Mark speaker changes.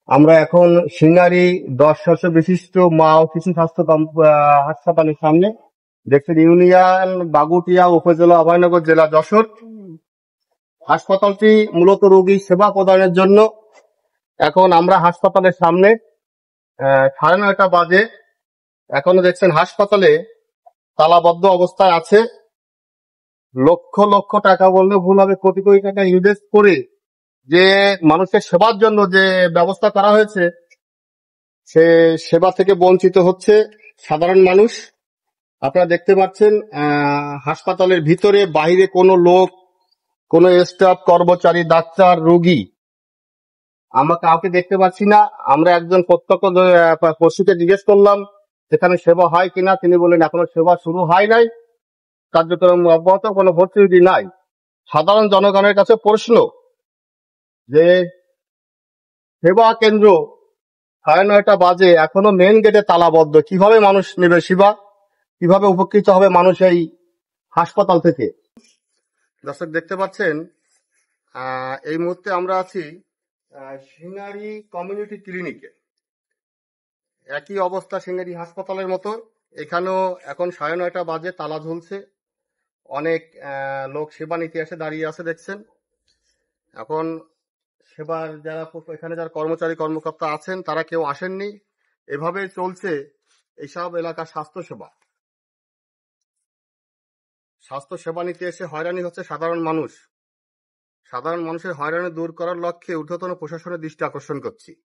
Speaker 1: আমরা এখন সিঙ্গারি 10 বিশিষ্ট মা ও শিশু স্বাস্থ্য হাসপাতালের সামনে। দেখছেন ইউনিয়ন বাগুটিয়া উপজেলা অভয়নগর জেলা যশোর। হাসপাতালটি মূলত রোগী সেবা প্রদানের জন্য। এখন আমরা হাসপাতালের সামনে 9:30 বাজে। এখনো দেখছেন হাসপাতালে তালাবদ্ধ অবস্থায় আছে। লক্ষ লক্ষ টাকা বললে ভুল হবে, কোটি কোটি টাকা ইনভেস্ট করে যে মানুষের সেবার জন্য যে ব্যবস্থা করা হয়েছে, সে সেবা থেকে বঞ্চিত হচ্ছে সাধারণ মানুষ। আপনারা দেখতে পাচ্ছেন হাসপাতালের ভিতরে বাইরে কোনো লোক, কোনো স্টাফ, কর্মচারী, ডাক্তার, রোগী আমরা কাউকে দেখতে পাচ্ছি না। আমরা একজন পশুকে জিজ্ঞেস করলাম সেখানে সেবা হয় কিনা, তিনি বললেন এখনো সেবা শুরু হয় নাই, কার্যক্রম অব্যাহত, কোনো ভর্তি নাই। সাধারণ জনগণের কাছে প্রশ্ন যে সেবা কেন্দ্র 9:30 বাজে এখনো মেন গেটে তালাবদ্ধ, কিভাবে মানুষ নেবে সেবা, কিভাবে উপকৃত হবে মানুষ এই হাসপাতাল থেকে? দর্শক দেখতে পাচ্ছেন এই মুহূর্তে আমরা আছি সিঙ্গারি কমিউনিটি ক্লিনিকে। একই অবস্থা সিঙ্গারি হাসপাতালের মতো। এখানেও এখন 9:30 বাজে, তালা ঝুলছে। অনেক লোক সেবা নিতে এসে দাঁড়িয়ে আছে দেখছেন। এখন সেবার এখানে যারা কর্মচারী কর্মকর্তা আছেন তারা কেউ আসেননি। এভাবে চলছে এইসব এলাকার স্বাস্থ্য সেবা নিতে এসে হয়রানি হচ্ছে সাধারণ মানুষ। সাধারণ মানুষের হয়রানি দূর করার লক্ষ্যে ঊর্ধ্বতন প্রশাসনের দৃষ্টি আকর্ষণ করছি।